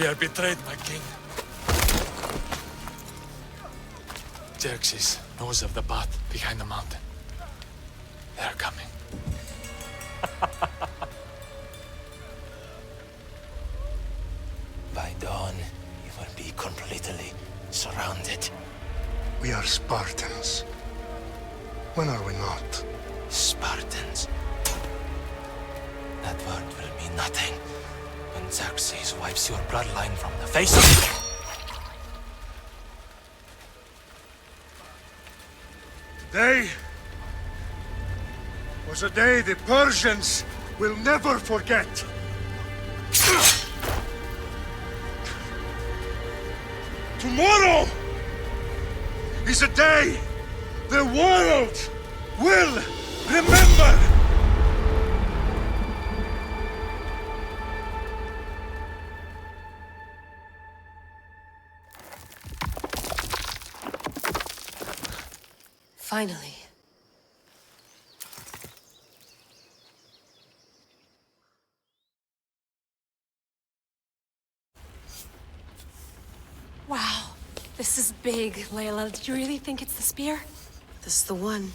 We are betrayed, my king. Xerxes knows of the path behind the mountain. They are coming. By dawn, you will be completely surrounded. We are Spartans. When are we not? Spartans. That word will mean nothing when Xerxes wipes your bloodline from the face of... Today was a day the Persians will never forget. Tomorrow is a day the world will remember. Finally. Wow, this is big, Layla. Did you really think it's the spear? This is the one.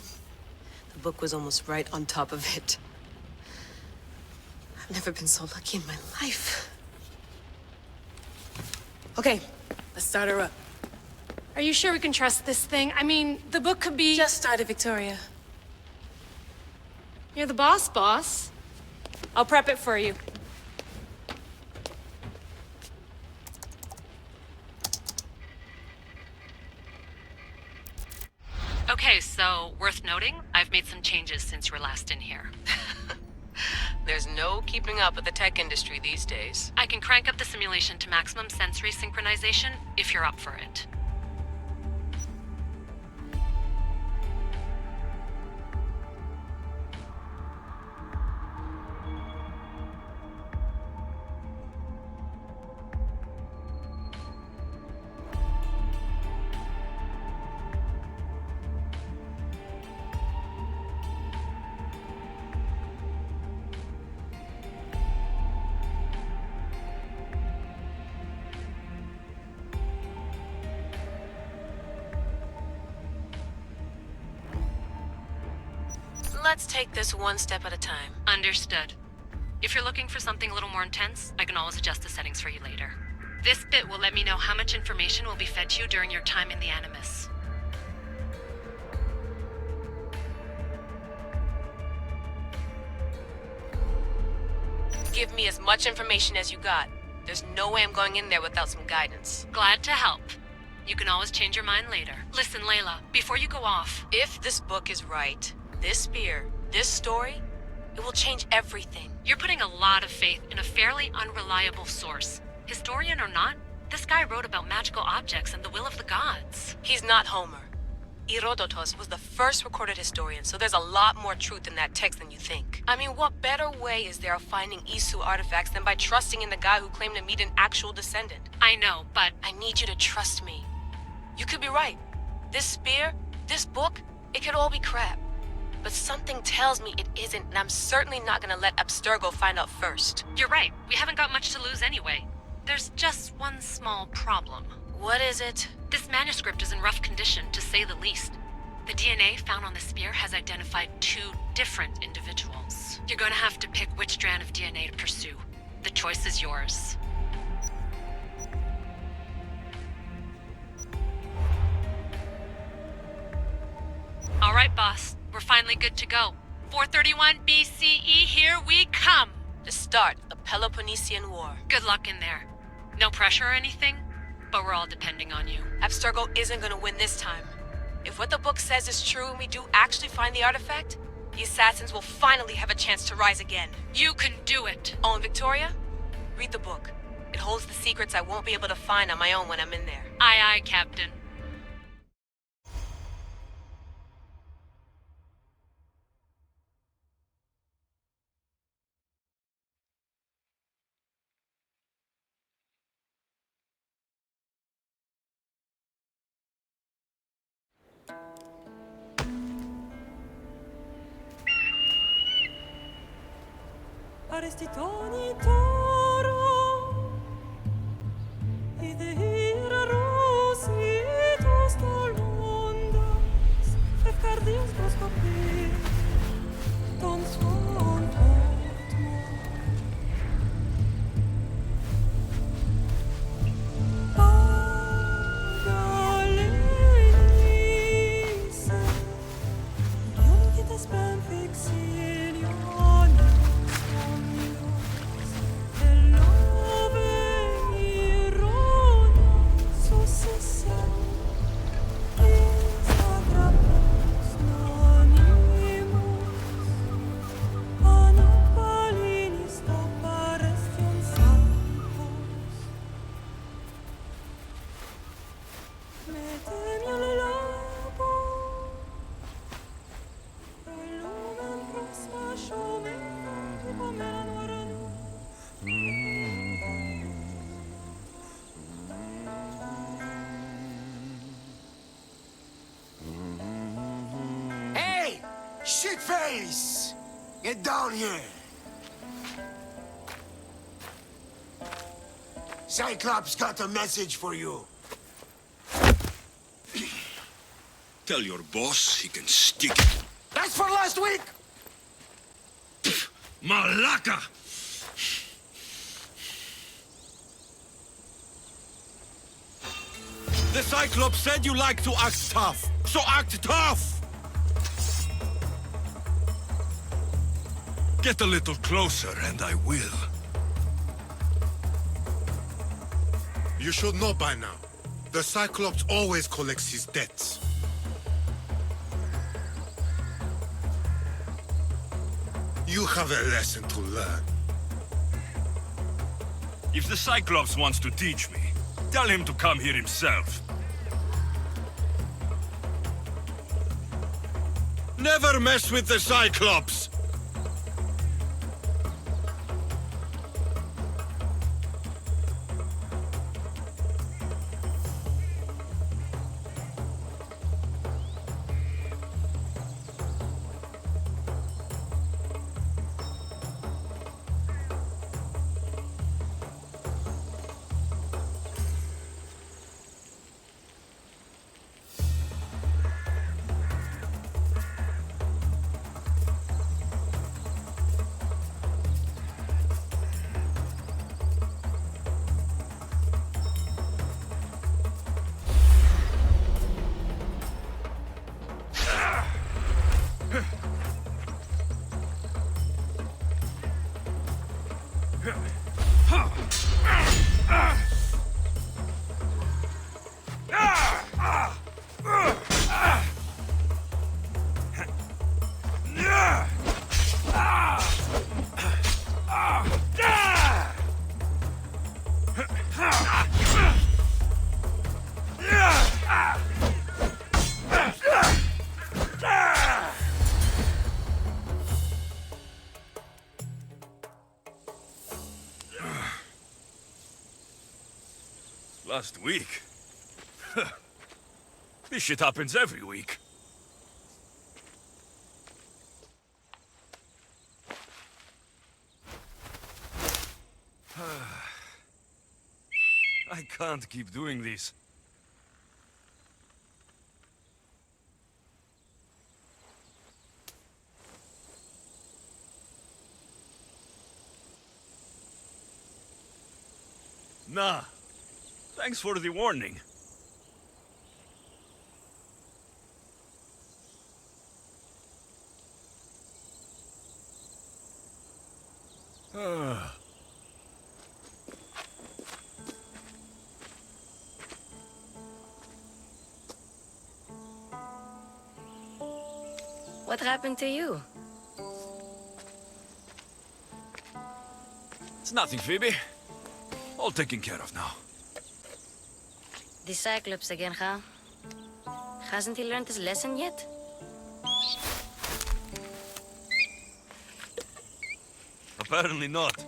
The book was almost right on top of it. I've never been so lucky in my life. Okay, let's start her up. Are you sure we can trust this thing? I mean, the book could be... Just started, Victoria. You're the boss. I'll prep it for you. Okay, so worth noting, I've made some changes since you were last in here. There's no keeping up with the tech industry these days. I can crank up the simulation to maximum sensory synchronization if you're up for it. Let's take this one step at a time. Understood. If you're looking for something a little more intense, I can always adjust the settings for you later. This bit will let me know how much information will be fed to you during your time in the Animus. Give me as much information as you got. There's no way I'm going in there without some guidance. Glad to help. You can always change your mind later. Listen, Layla, before you go off... If this book is right, this spear, this story, it will change everything. You're putting a lot of faith in a fairly unreliable source. Historian or not, this guy wrote about magical objects and the will of the gods. He's not Homer. Herodotus was the first recorded historian, so there's a lot more truth in that text than you think. I mean, what better way is there of finding Isu artifacts than by trusting in the guy who claimed to meet an actual descendant? I know, but... I need you to trust me. You could be right. This spear, this book, it could all be crap. But something tells me it isn't, and I'm certainly not gonna let Abstergo find out first. You're right. We haven't got much to lose anyway. There's just one small problem. What is it? This manuscript is in rough condition, to say the least. The DNA found on the spear has identified 2 different individuals. You're gonna have to pick which strand of DNA to pursue. The choice is yours. All right, boss. We're finally good to go. 431 BCE, here we come! The start of the Peloponnesian War. Good luck in there. No pressure or anything, but we're all depending on you. Abstergo isn't gonna win this time. If what the book says is true and we do actually find the artifact, the assassins will finally have a chance to rise again. You can do it! Oh, and Victoria? Read the book. It holds the secrets I won't be able to find on my own when I'm in there. Aye, aye, Captain. face! Get down here! Cyclops got a message for you. Tell your boss he can stick it. That's for last week! Malaka! The Cyclops said you like to act tough, so act tough! Get a little closer and I will. You should know by now. The Cyclops always collects his debts. You have a lesson to learn. If the Cyclops wants to teach me, tell him to come here himself. Never mess with the Cyclops! Last week? This shit happens every week. I can't keep doing this. Nah. Thanks for the warning. What happened to you? It's nothing, Phoebe. All taken care of now. The Cyclops again, huh? Hasn't he learned his lesson yet? Apparently not.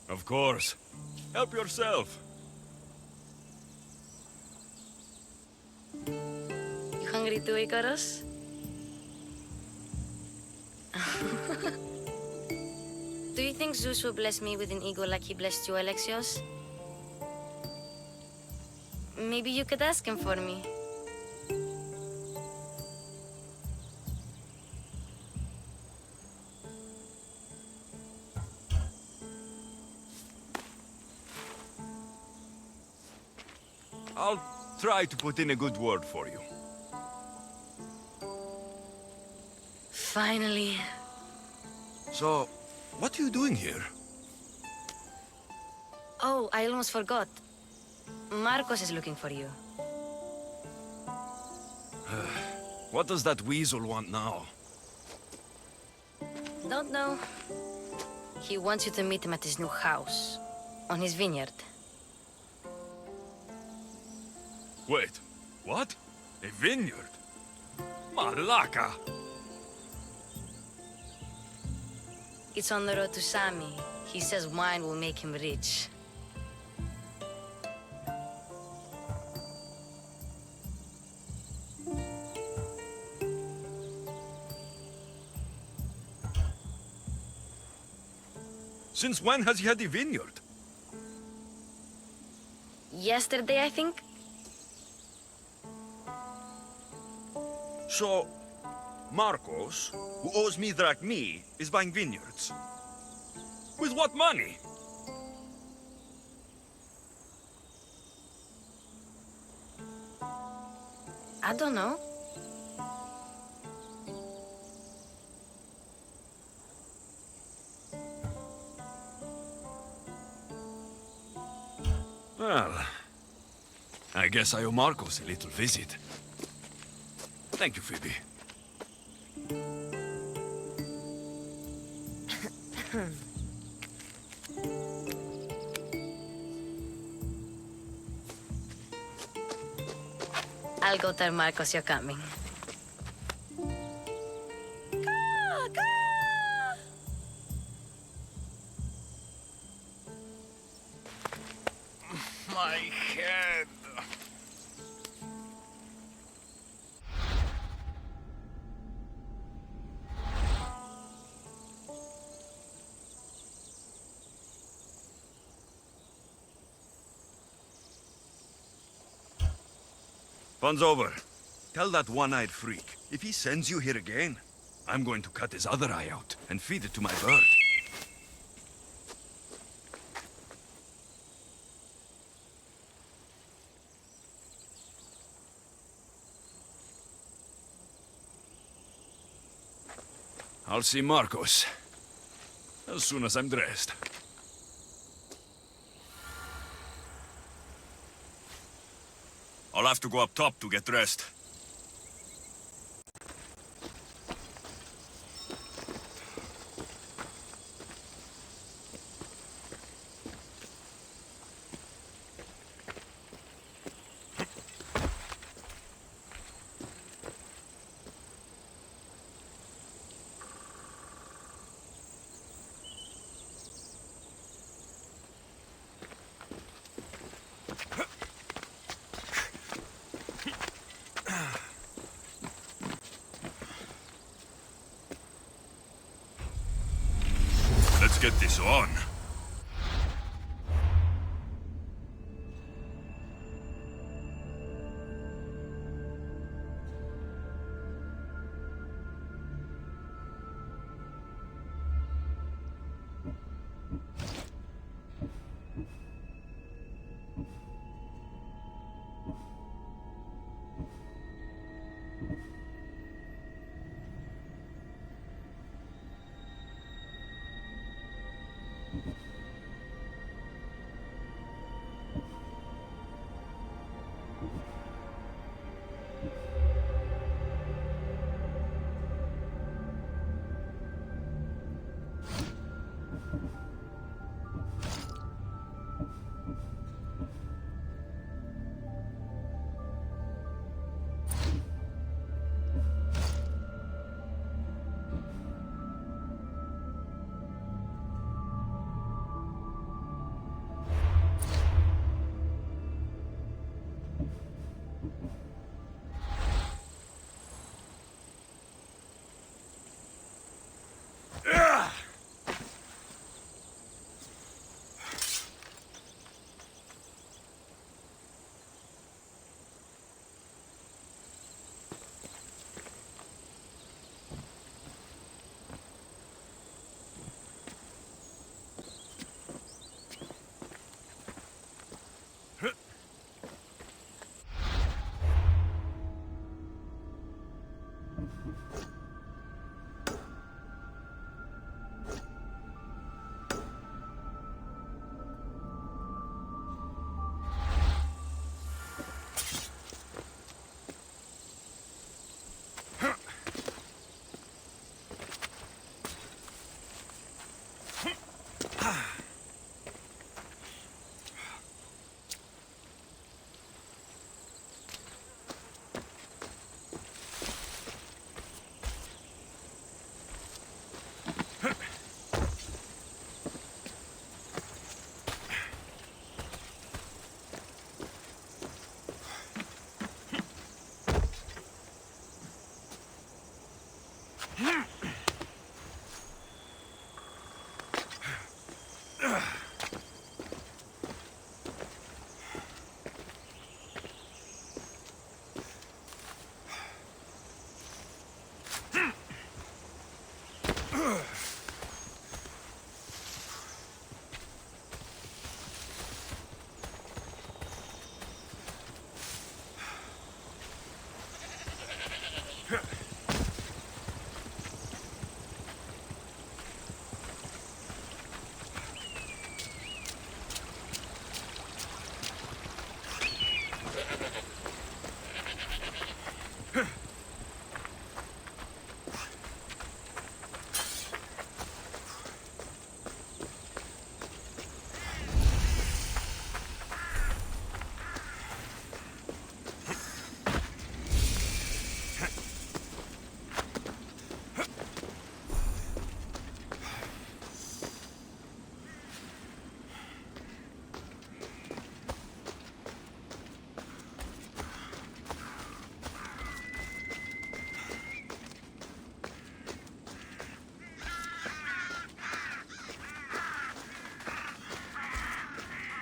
Of course. Help yourself. You hungry too, Icarus? Do you think Zeus will bless me with an ego like he blessed you, Alexios? Maybe you could ask him for me. I'll try to put in a good word for you. Finally. So, what are you doing here? Oh, I almost forgot. Marcos is looking for you. What does that weasel want now? Don't know. He wants you to meet him at his new house. On his vineyard. Wait, what? A vineyard? Malaka! It's on the road to Sami. He says wine will make him rich. Since when has he had a vineyard? Yesterday, I think? So, Marcos, who owes me drachmi, is buying vineyards. With what money? I don't know. Well, I guess I owe Marcos a little visit. Thank you, Phoebe. I'll go tell Marcos you're coming. My head. Fun's over. Tell that one-eyed freak, if he sends you here again, I'm going to cut his other eye out and feed it to my bird. I'll see Marcos as soon as I'm dressed. I'll have to go up top to get dressed. Let's get this on.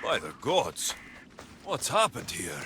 By the gods! What's happened here?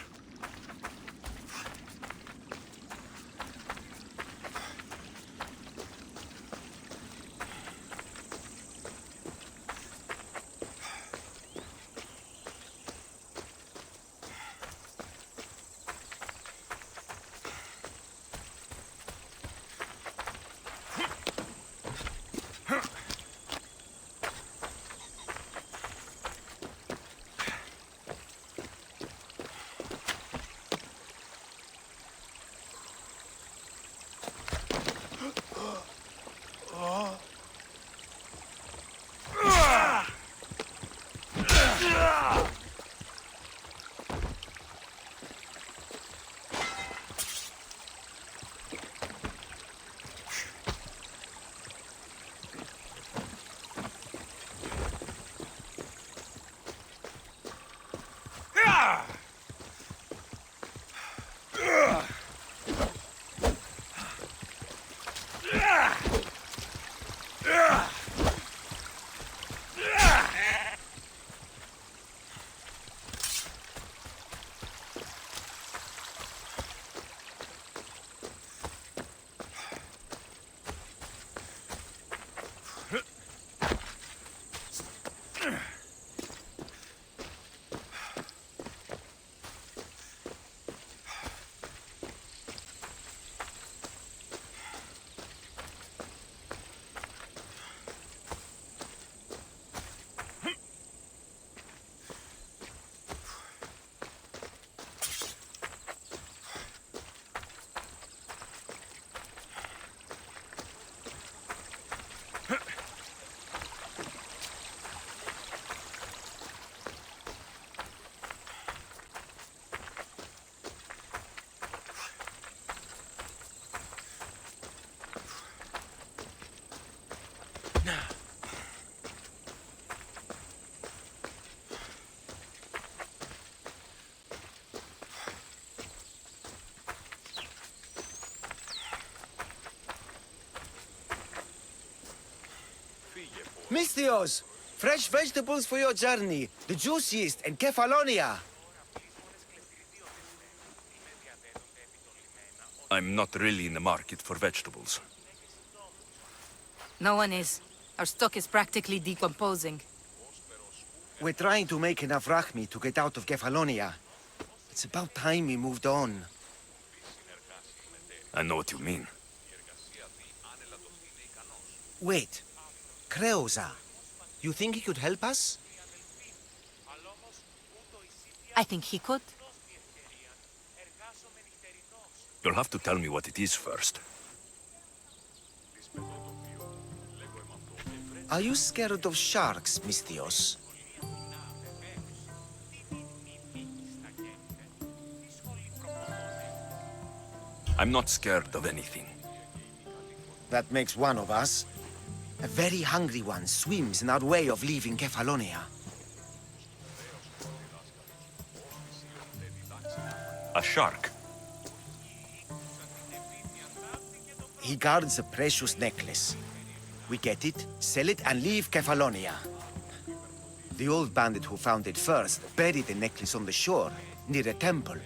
Misthios! Fresh vegetables for your journey. The juiciest in Kefalonia. I'm not really in the market for vegetables. No one is. Our stock is practically decomposing. We're trying to make enough rachmi to get out of Kefalonia. It's about time we moved on. I know what you mean. Wait. Creosa. You think he could help us? I think he could. You'll have to tell me what it is first. Are you scared of sharks, Misthios? I'm not scared of anything. That makes one of us. A very hungry one swims in our way of leaving Kefalonia. A shark. He guards a precious necklace. We get it, sell it, and leave Kefalonia. The old bandit who found it first buried the necklace on the shore, near a temple.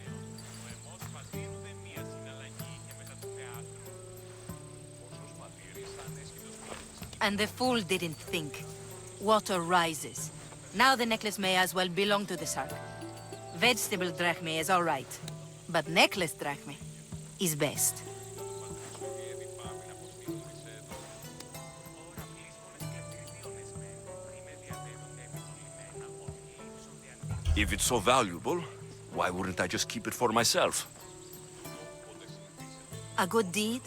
And the fool didn't think. Water rises. Now the necklace may as well belong to the shark. Vegetable drachme is all right, but necklace drachme is best. If it's so valuable, why wouldn't I just keep it for myself? A good deed?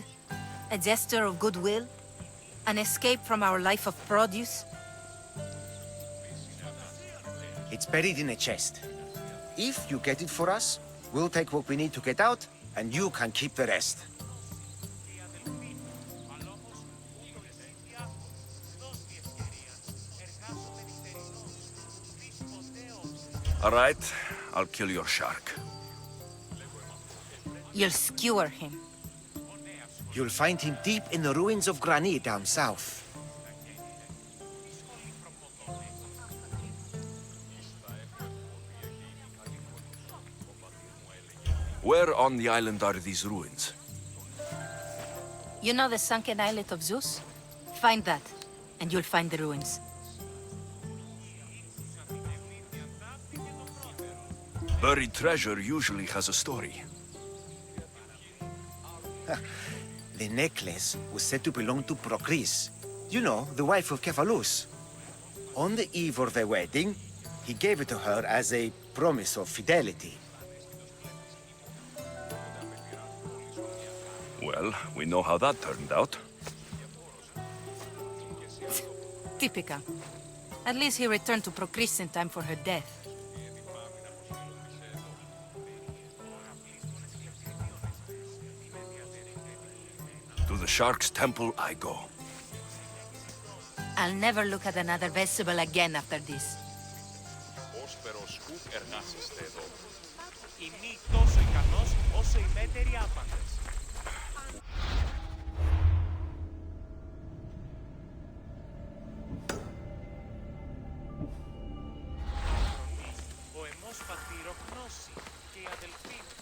A gesture of goodwill? An escape from our life of produce? It's buried in a chest. If you get it for us, we'll take what we need to get out, and you can keep the rest. All right, I'll kill your shark. You'll skewer him. You'll find him deep in the ruins of Granit down south. Where on the island are these ruins? You know the sunken islet of Zeus? Find that, and you'll find the ruins. Buried treasure usually has a story. The necklace was said to belong to Procris. You know, the wife of Cephalus. On the eve of their wedding, he gave it to her as a promise of fidelity. Well, we know how that turned out. Typical. At least he returned to Procris in time for her death. To the Shark's Temple I go. I'll never look at another vegetable again after this. εργάζεστε εδώ. Οι μη τόσο ικανός όσο οι μέτεροι άπαντες. Ο εμός πατήρω γνώση και οι αδελφοί μου.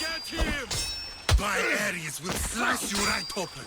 Get him! By Ares will slice you right open.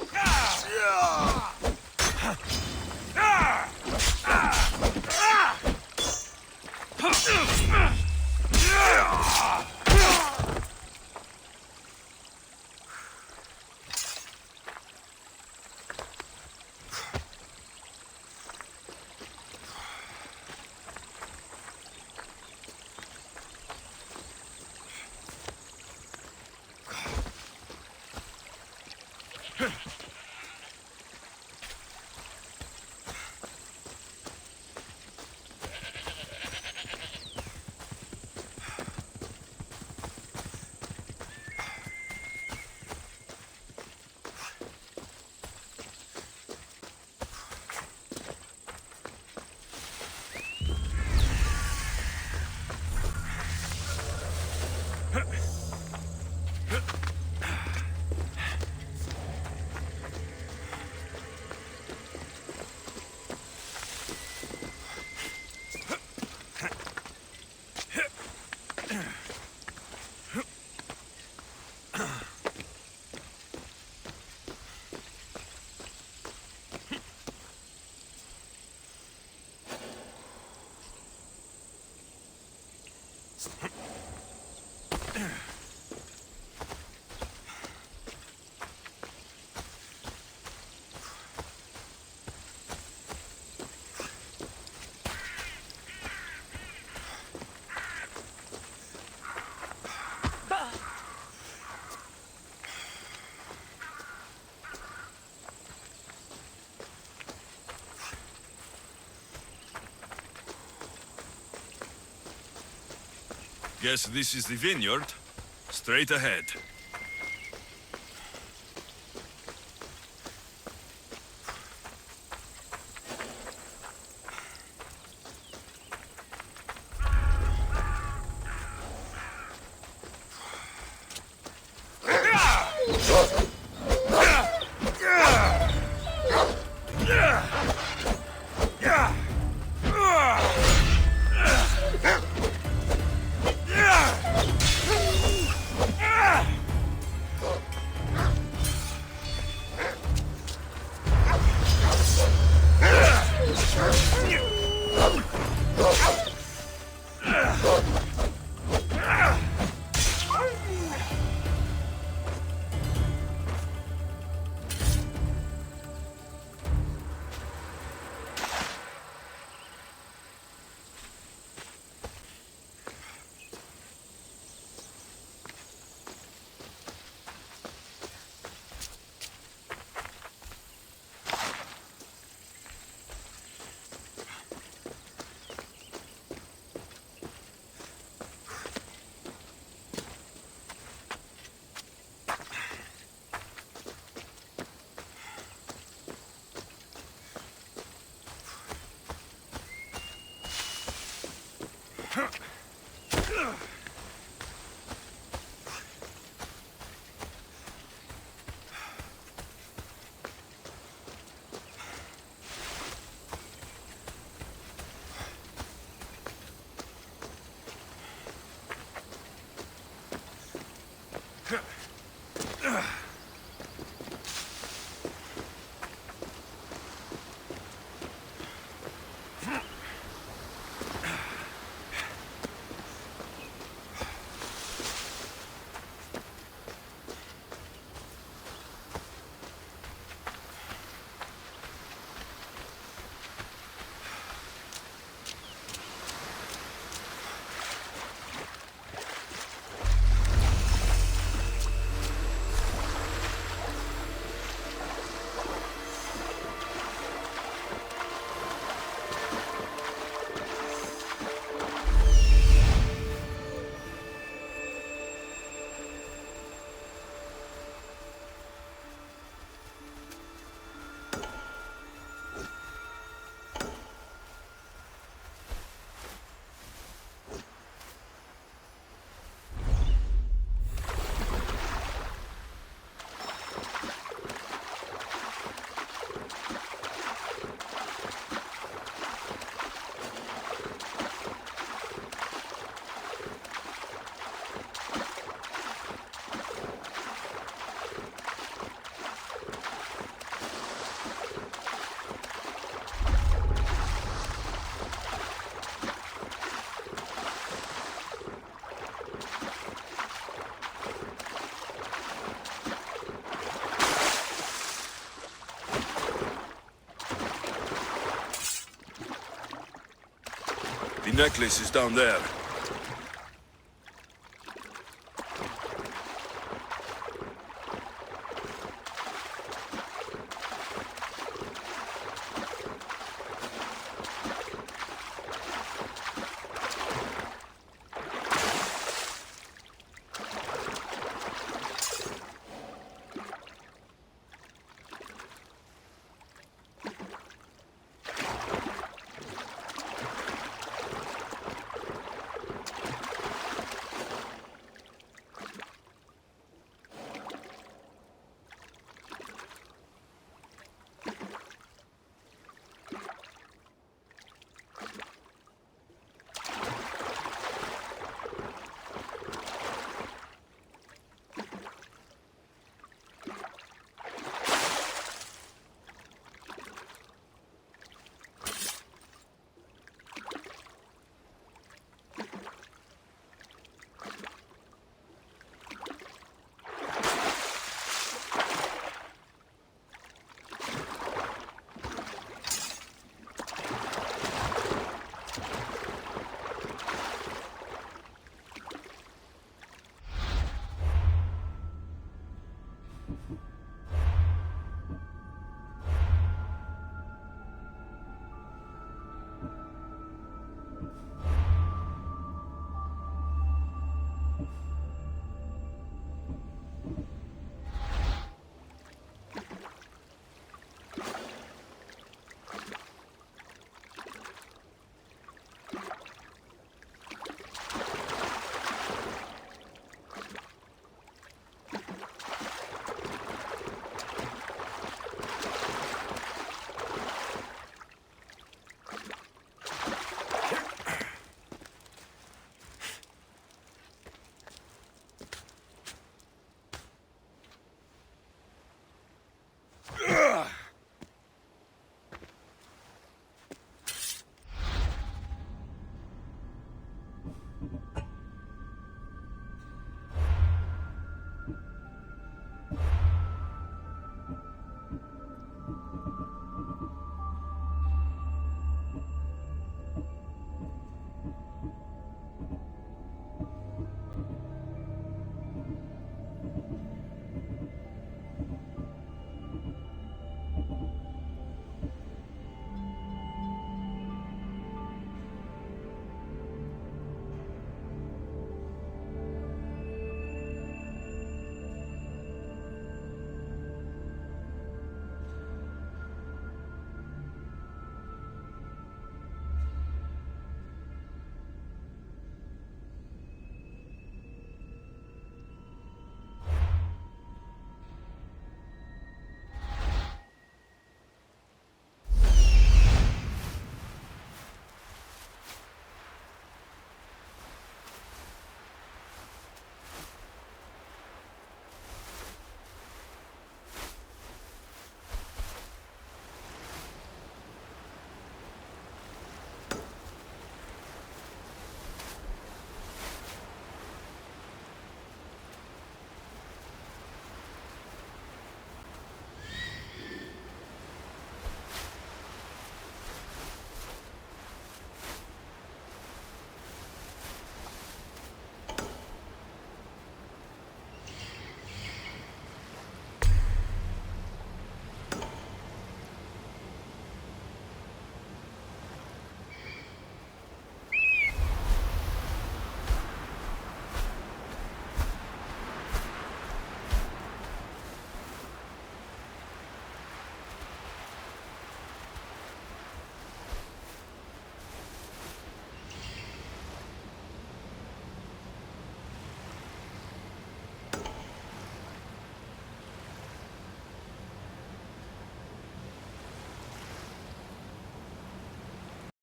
Guess this is the vineyard. Straight ahead. The necklace is down there.